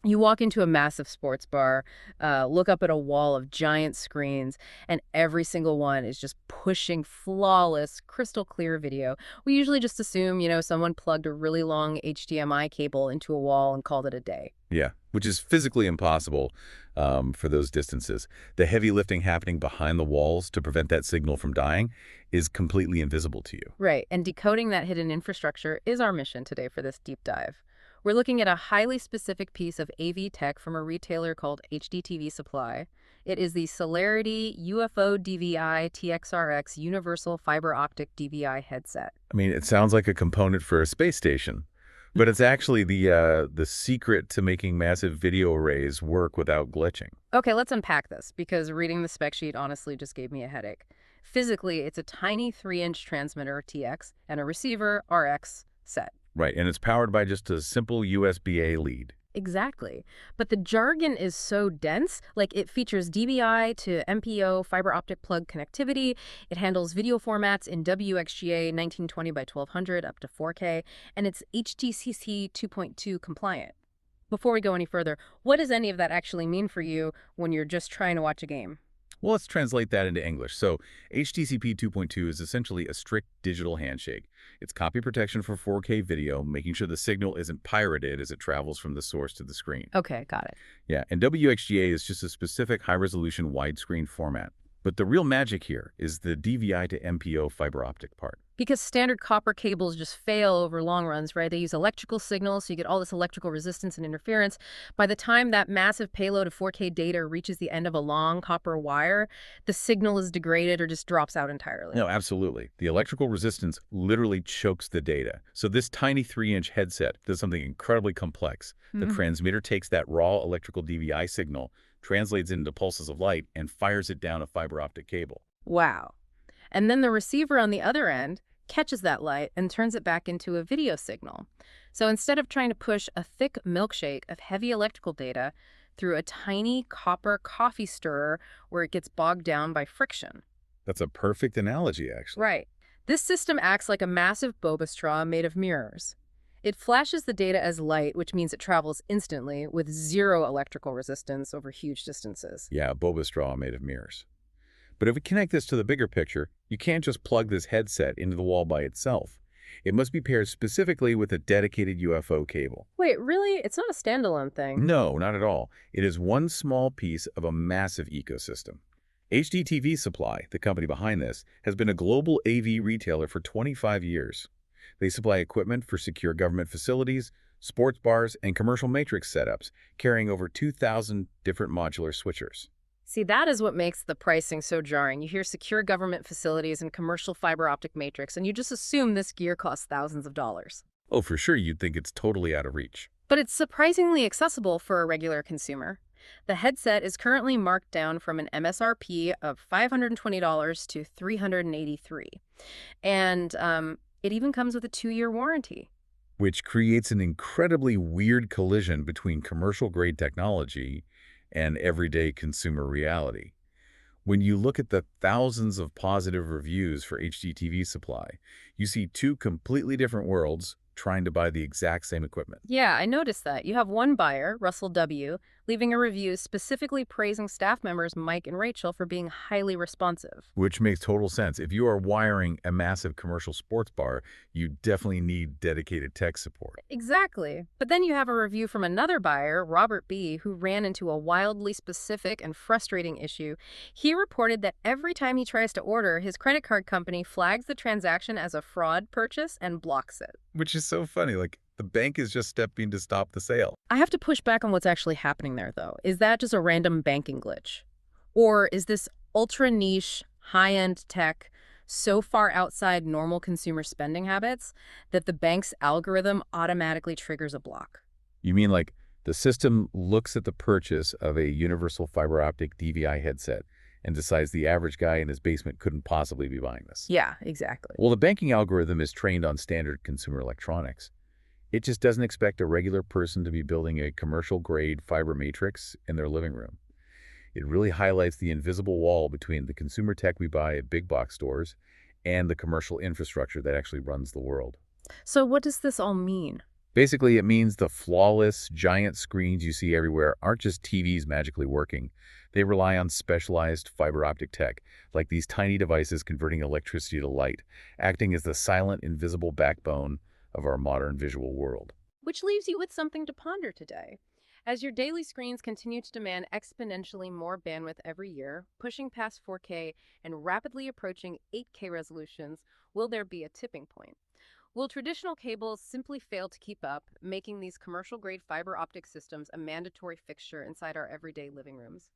You walk into a massive sports bar, look up at a wall of giant screens, and every single one is just pushing flawless, crystal clear video. We usually just assume, someone plugged a really long HDMI cable into a wall and called it a day. Yeah, which is physically impossible for those distances. The heavy lifting happening behind the walls to prevent that signal from dying is completely invisible to you. Right, and decoding that hidden infrastructure is our mission today for this deep dive. We're looking at a highly specific piece of AV tech from a retailer called HDTVSupply. It is the Celerity UFO-DVI-TX Universal Fiber Optic DVI headset. I mean, it sounds like a component for a space station, but it's actually the secret to making massive video arrays work without glitching. Okay, let's unpack this, because reading the spec sheet honestly just gave me a headache. Physically, it's a tiny 3-inch transmitter, TX, and a receiver, RX, set. Right, and it's powered by just a simple USB-A lead. Exactly. But the jargon is so dense. Like, it features DBI to MPO fiber optic plug connectivity. It handles video formats in WXGA 1920 by 1200 up to 4K, and it's HDCC 2.2 compliant. Before we go any further, what does any of that actually mean for you when you're just trying to watch a game? Well, let's translate that into English. So HTTP 2.2 is essentially a strict digital handshake. It's copy protection for 4K video, making sure the signal isn't pirated as it travels from the source to the screen. Okay, got it. Yeah, and WXGA is just a specific high-resolution widescreen format. But the real magic here is the DVI to MPO fiber optic part. Because standard copper cables just fail over long runs, right? They use electrical signals, so you get all this electrical resistance and interference. By the time that massive payload of 4K data reaches the end of a long copper wire, the signal is degraded or just drops out entirely. No, absolutely. The electrical resistance literally chokes the data. So this tiny 3-inch headset does something incredibly complex. The transmitter takes that raw electrical DVI signal, translates it into pulses of light, and fires it down a fiber optic cable. Wow. And then the receiver on the other end catches that light and turns it back into a video signal. So instead of trying to push a thick milkshake of heavy electrical data through a tiny copper coffee stirrer where it gets bogged down by friction. That's a perfect analogy, actually. Right. This system acts like a massive boba straw made of mirrors. It flashes the data as light, which means it travels instantly with zero electrical resistance over huge distances. Yeah, a boba straw made of mirrors. But if we connect this to the bigger picture, you can't just plug this headset into the wall by itself. It must be paired specifically with a dedicated UFO cable. Wait, really? It's not a standalone thing? No, not at all. It is one small piece of a massive ecosystem. HDTVSupply, the company behind this, has been a global AV retailer for 25 years. They supply equipment for secure government facilities, sports bars, and commercial matrix setups, carrying over 2,000 different modular switchers. See, that is what makes the pricing so jarring. You hear secure government facilities and commercial fiber optic matrix, and you just assume this gear costs thousands of dollars. Oh, for sure you'd think it's totally out of reach. But it's surprisingly accessible for a regular consumer. The headset is currently marked down from an MSRP of $520 to $383. And it even comes with a 2-year warranty. Which creates an incredibly weird collision between commercial-grade technology and everyday consumer reality. When you look at the thousands of positive reviews for HDTVSupply, you see two completely different worlds trying to buy the exact same equipment. Yeah, I noticed that. You have one buyer, Russell W., leaving a review specifically praising staff members Mike and Rachel for being highly responsive. Which makes total sense. If you are wiring a massive commercial sports bar, you definitely need dedicated tech support. Exactly. But then you have a review from another buyer, Robert B., who ran into a wildly specific and frustrating issue. He reported that every time he tries to order, his credit card company flags the transaction as a fraud purchase and blocks it. Which is so funny. Like, the bank is just stepping to stop the sale. I have to push back on what's actually happening there, though. Is that just a random banking glitch? Or is this ultra niche, high-end tech so far outside normal consumer spending habits that the bank's algorithm automatically triggers a block? You mean like the system looks at the purchase of a universal fiber optic DVI headset and decides the average guy in his basement couldn't possibly be buying this? Yeah, exactly. Well, the banking algorithm is trained on standard consumer electronics. It just doesn't expect a regular person to be building a commercial-grade fiber matrix in their living room. It really highlights the invisible wall between the consumer tech we buy at big box stores and the commercial infrastructure that actually runs the world. So what does this all mean? Basically, it means the flawless, giant screens you see everywhere aren't just TVs magically working. They rely on specialized fiber optic tech, like these tiny devices converting electricity to light, acting as the silent, invisible backbone of our modern visual world. Which leaves you with something to ponder today. As your daily screens continue to demand exponentially more bandwidth every year, pushing past 4K and rapidly approaching 8K resolutions, will there be a tipping point? Will traditional cables simply fail to keep up, making these commercial-grade fiber optic systems a mandatory fixture inside our everyday living rooms?